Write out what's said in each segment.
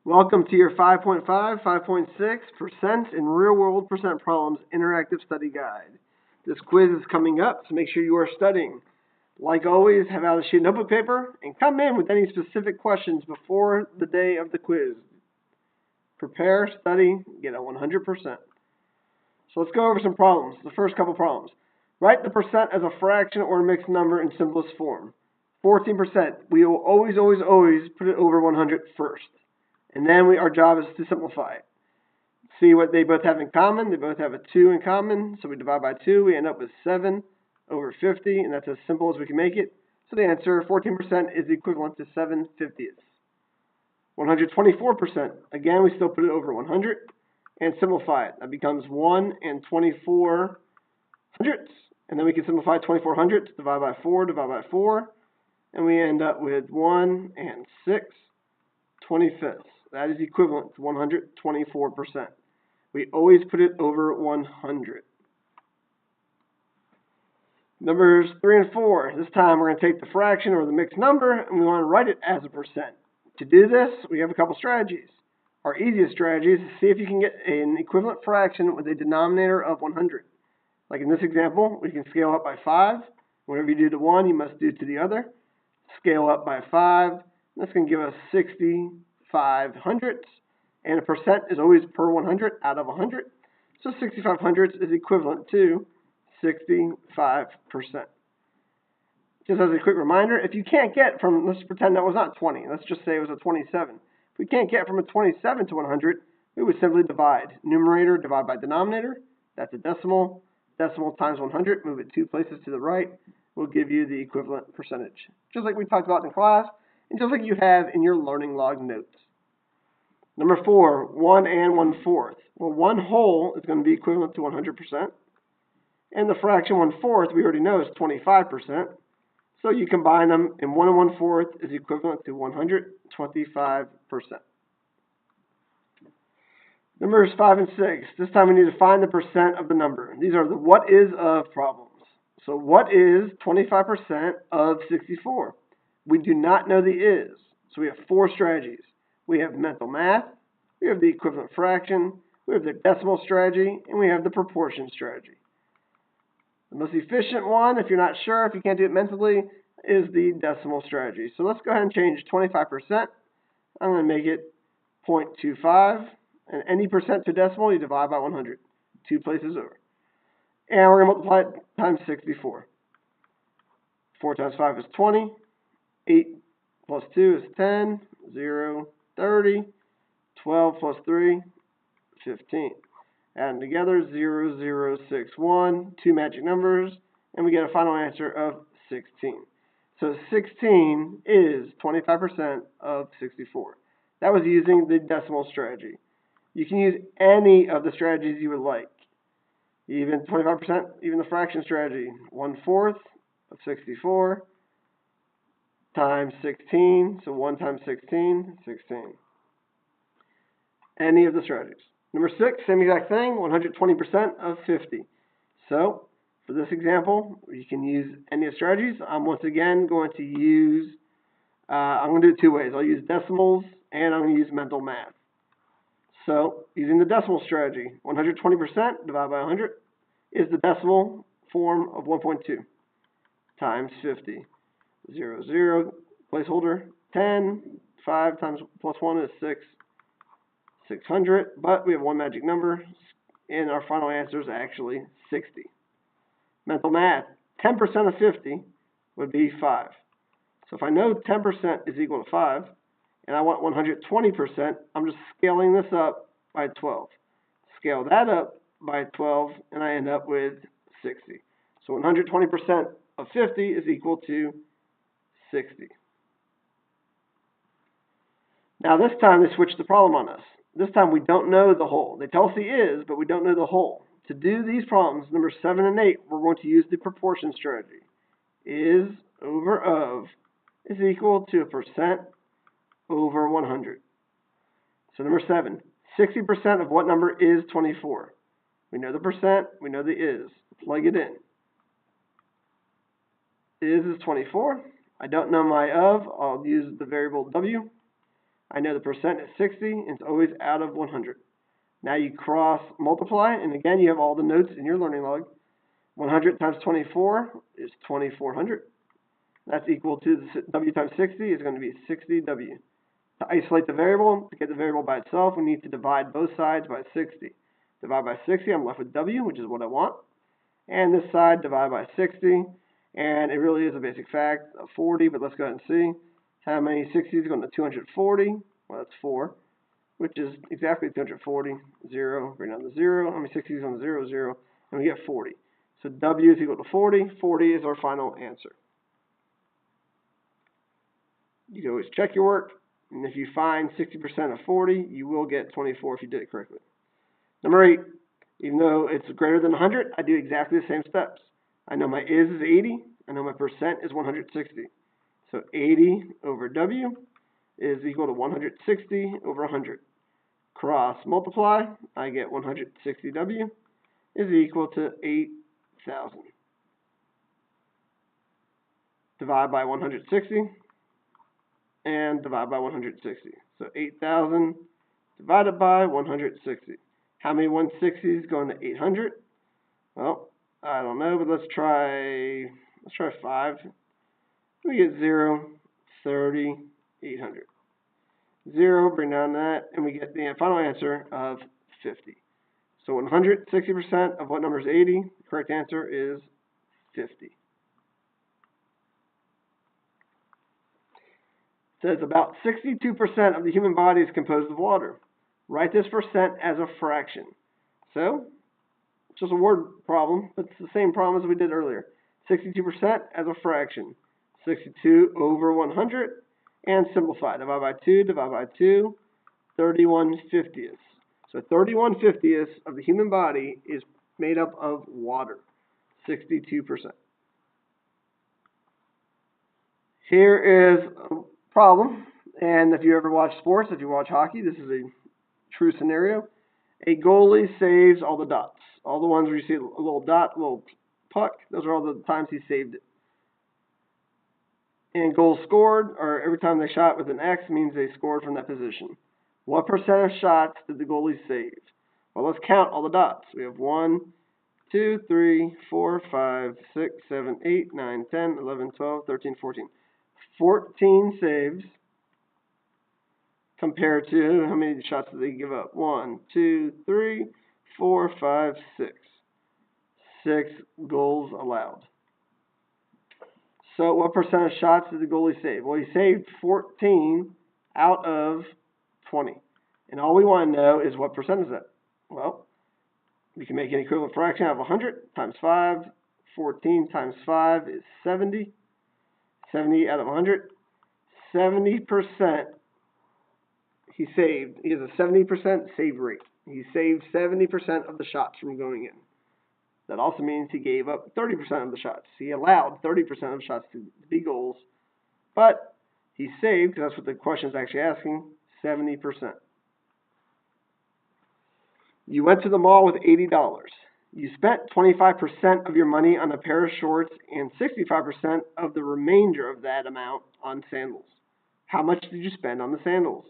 Welcome to your 5.5, 5.6% in real-world percent problems interactive study guide. This quiz is coming up, so make sure you are studying. Like always, have out a sheet of notebook paper and come in with any specific questions before the day of the quiz. Prepare, study, get a 100%. So let's go over some problems. The first couple problems. Write the percent as a fraction or a mixed number in simplest form. 14%. We will always put it over 100 first. And then our job is to simplify it. See what they both have in common. They both have a 2 in common. So we divide by 2. We end up with 7 over 50. And that's as simple as we can make it. So the answer, 14%, is equivalent to 7/50. 124%. Again, we still put it over 100. And simplify it. That becomes 1 and 24 hundredths. And then we can simplify 24 hundredths. Divide by 4. And we end up with 1 and 6 25ths. That is equivalent to 124%. We always put it over 100. Numbers 3 and 4. This time we're going to take the fraction or the mixed number and we want to write it as a percent. To do this, we have a couple strategies. Our easiest strategy is to see if you can get an equivalent fraction with a denominator of 100. Like in this example, we can scale up by 5. Whatever you do to one, you must do to the other. Scale up by 5. That's going to give us 65 hundredths. And a percent is always per 100 out of 100. So 65 hundredths is equivalent to 65%. Just as a quick reminder, if you can't get from, let's pretend that was not 20. Let's just say it was a 27. If we can't get from a 27 to 100, we would simply divide. Numerator divide by denominator. That's a decimal. Decimal times 100. Move it 2 places to the right. Will give you the equivalent percentage. Just like we talked about in class, and just like you have in your learning log notes. Number 4, 1 and 1/4. Well, 1 whole is going to be equivalent to 100%. And the fraction 1/4, we already know, is 25%. So you combine them, and 1 and 1/4 is equivalent to 125%. Numbers 5 and 6. This time we need to find the percent of the number. These are the what is of problems. So what is 25% of 64? We do not know the is. So we have 4 strategies. We have mental math, we have the equivalent fraction, we have the decimal strategy, and we have the proportion strategy. The most efficient one, if you're not sure, if you can't do it mentally, is the decimal strategy. So let's go ahead and change 25%. I'm going to make it 0.25. And any percent to decimal, you divide by 100. 2 places over. And we're going to multiply it times 64. 4 times 5 is 20. 8 plus 2 is 10. 0, 30. 12 plus 3, 15. Add them together, 0, 0, 6, 1. 2 magic numbers. And we get a final answer of 16. So 16 is 25% of 64. That was using the decimal strategy. You can use any of the strategies you would like. Even 25%, even the fraction strategy. 1/4 of 64 times 16. So 1 times 16, 16. Any of the strategies. Number 6, same exact thing, 120% of 50. So for this example, you can use any of the strategies. I'm once again going to use, I'm going to do it 2 ways. I'll use decimals and I'm going to use mental math. So, using the decimal strategy, 120% divided by 100 is the decimal form of 1.2 times 50. 0, 0, placeholder, 10, 5 times plus 1 is 6, 600, but we have one magic number, and our final answer is actually 60. Mental math, 10% of 50 would be 5. So if I know 10% is equal to 5, and I want 120%, I'm just scaling this up by 12. Scale that up by 12, and I end up with 60. So 120% of 50 is equal to 60. Now this time they switched the problem on us. This time we don't know the whole. They tell us the is, but we don't know the whole. To do these problems, numbers 7 and 8, we're going to use the proportion strategy. Is over of is equal to a percent over 100. So number 7, 60% of what number is 24? We know the percent, we know the is. Plug it in. Is 24. I don't know my of, I'll use the variable w. I know the percent is 60, and it's always out of 100. Now you cross multiply, and again you have all the notes in your learning log. 100 times 24 is 2400. That's equal to W times 60 is going to be 60W. To isolate the variable, to get the variable by itself, we need to divide both sides by 60. Divide by 60, I'm left with W, which is what I want. And this side, divide by 60. And it really is a basic fact of 40, but let's go ahead and see. How many 60s go into 240? Well, that's 4, which is exactly 240. 0, bring down the 0. How many 60s on 0, 0, and we get 40. So W is equal to 40. 40 is our final answer. You can always check your work, and if you find 60% of 40, you will get 24 if you did it correctly. Number 8, even though it's greater than 100, I do exactly the same steps. I know my is 80. I know my percent is 160. So 80 over W is equal to 160 over 100. Cross multiply, I get 160W is equal to 8,000. Divide by 160 and divide by 160. So 8,000 divided by 160. How many 160s go into 800? Well, I don't know, but let's try 5. We get 0, 30, 800. 0, bring down that, and we get the final answer of 50. So 160% of what number is 80? The correct answer is 50. It says about 62% of the human body is composed of water. Write this percent as a fraction. So, it's just a word problem, but it's the same problem as we did earlier. 62% as a fraction. 62 over 100, and simplify. Divide by 2, divide by 2, 31/50. So 31/50 of the human body is made up of water. 62%. Here is a problem, and if you ever watch sports, if you watch hockey, this is a true scenario. A goalie saves all the dots. All the ones where you see a little dot, a little puck, those are all the times he saved it. And goals scored, or every time they shot with an X, means they scored from that position. What percent of shots did the goalie save? Well, let's count all the dots. We have 1, 2, 3, 4, 5, 6, 7, 8, 9, 10, 11, 12, 13, 14. 14 saves compared to how many shots did they give up? 1, 2, 3, 4, 5, 6. 6 goals allowed. So what percent of shots did the goalie save? Well, he saved 14 out of 20. And all we want to know is what percent is that? Well, we can make an equivalent fraction out of 100 times 5. 14 times 5 is 70. 70 out of 100. 70% he saved. He has a 70% save rate. He saved 70% of the shots from going in. That also means he gave up 30% of the shots. He allowed 30% of shots to be goals, but he saved, because that's what the question is actually asking, 70%. You went to the mall with $80. You spent 25% of your money on a pair of shorts and 65% of the remainder of that amount on sandals. How much did you spend on the sandals?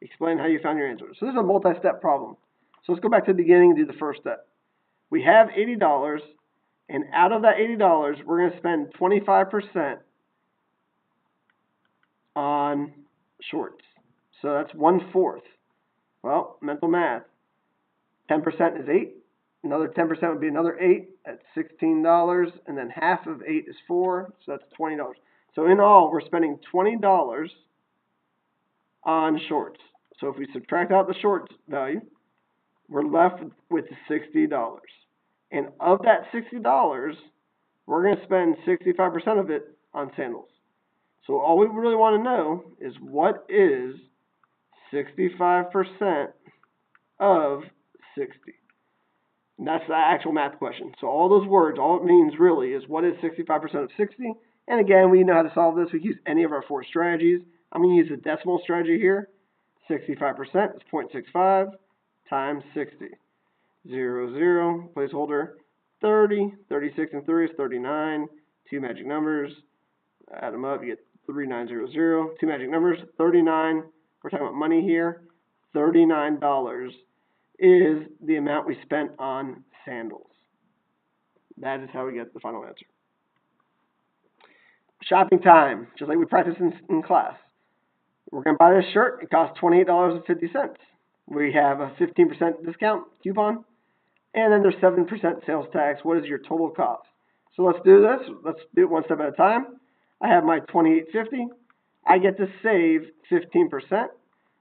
Explain how you found your answer. So this is a multi-step problem. So let's go back to the beginning and do the first step. We have $80, and out of that $80, we're going to spend 25% on shorts. So that's 1/4. Well, mental math. 10% is 8. Another 10% would be another 8 at $16, and then half of 8 is 4, so that's $20. So in all, we're spending $20 on shorts. So if we subtract out the shorts value, we're left with $60. And of that $60, we're going to spend 65% of it on sandals. So all we really want to know is what is 65% of 60? And that's the actual math question. So all those words, all it means really is what is 65% of 60? And again, we know how to solve this. We can use any of our 4 strategies. I'm going to use the decimal strategy here. 65% is 0.65 times 60. 0, 0, placeholder, 30, 36 and 3 is 39, 2 magic numbers, add them up, you get 3900, 2 magic numbers, 39, we're talking about money here, $39 is the amount we spent on sandals. That is how we get the final answer. Shopping time, just like we practiced in class. We're going to buy this shirt. It costs $28.50. We have a 15% discount coupon, and then there's 7% sales tax. What is your total cost? So let's do this. Let's do it one step at a time. I have my $28.50. I get to save 15%.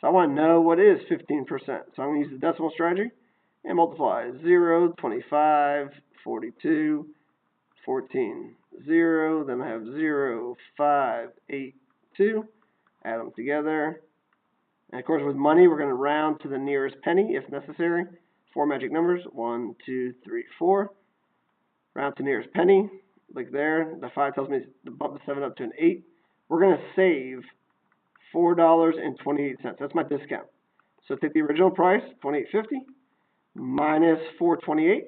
So I want to know what is 15%. So I'm going to use the decimal strategy and multiply 0, 25, 42, 14, 0. Then I have 0, 5, 8, 2. Add them together. And of course, with money, we're going to round to the nearest penny if necessary. 4 magic numbers, 1, 2, 3, 4. Round to nearest penny, like there. The 5 tells me to bump the 7 up to an 8. We're going to save $4.28. That's my discount. So take the original price, $28.50, minus $4.28.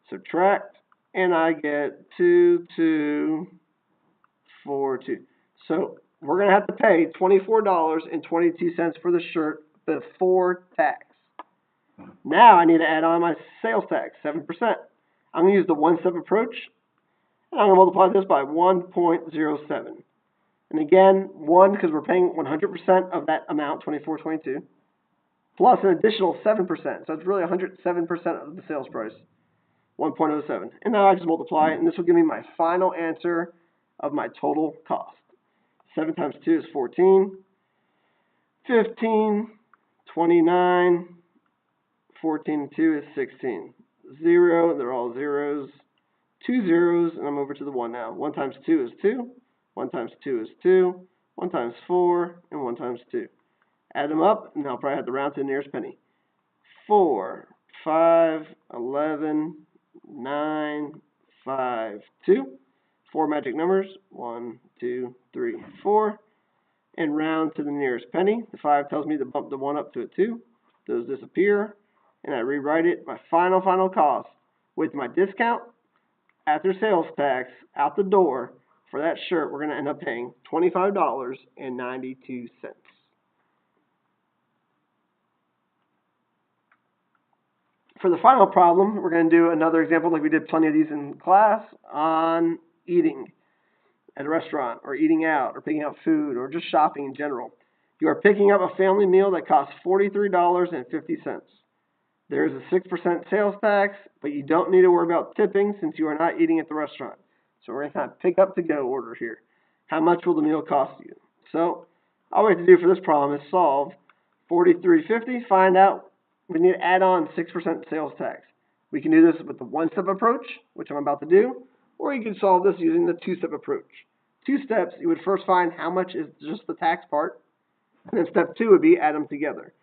Subtract, and I get 2242. So we're going to have to pay $24.22 for the shirt before tax. Now I need to add on my sales tax, 7%. I'm going to use the one-step approach, and I'm going to multiply this by 1.07. And again, 1, because we're paying 100% of that amount, $24.22, plus an additional 7%. So it's really 107% of the sales price, 1.07. And now I just multiply it, and this will give me my final answer of my total cost. 7 times 2 is 14, 15, 29, 14 and 2 is 16. 0, they're all zeros. 2 zeros, and I'm over to the 1 now. 1 times 2 is 2. 1 times 2 is 2. 1 times 4, and 1 times 2. Add them up, and I'll probably have to round to the nearest penny. 4, 5, 11, 9, 5, 2. 4 magic numbers, 1, 2, 3, 4. And round to the nearest penny. The 5 tells me to bump the 1 up to a 2. Those disappear. And I rewrite it, my final cost with my discount after sales tax out the door for that shirt. We're going to end up paying $25.92. For the final problem, we're going to do another example like we did plenty of these in class on eating at a restaurant or eating out or picking up food or just shopping in general. You are picking up a family meal that costs $43.50. There is a 6% sales tax, but you don't need to worry about tipping since you are not eating at the restaurant. So we're going to kind of pick up to go order here. How much will the meal cost you? So all we have to do for this problem is solve $43.50, find out we need to add on 6% sales tax. We can do this with the one-step approach, which I'm about to do, or you can solve this using the two-step approach. 2 steps, you would first find how much is just the tax part, and then step 2 would be add them together.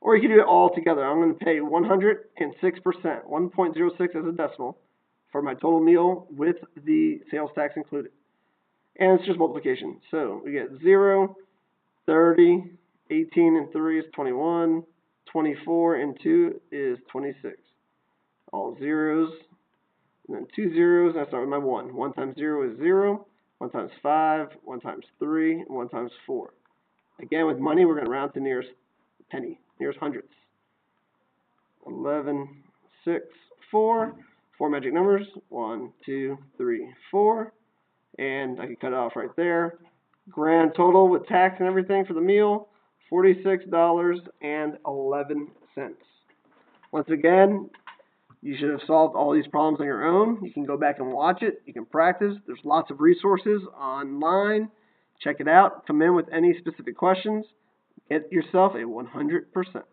Or you can do it all together. I'm going to pay 106%, 1.06 as a decimal, for my total meal with the sales tax included. And it's just multiplication. So we get 0, 30, 18 and 3 is 21, 24 and 2 is 26. All zeros. And then 2 zeros, and I start with my 1. 1 times 0 is 0. 1 times 5, 1 times 3, and 1 times 4. Again, with money, we're going to round to nearest penny, nearest hundredths. 11, 6, 4. 4 magic numbers. 1, 2, 3, 4. And I can cut it off right there. Grand total with tax and everything for the meal, $46.11. Once again, you should have solved all these problems on your own. You can go back and watch it. You can practice. There's lots of resources online. Check it out. Come in with any specific questions. Get yourself a 100%.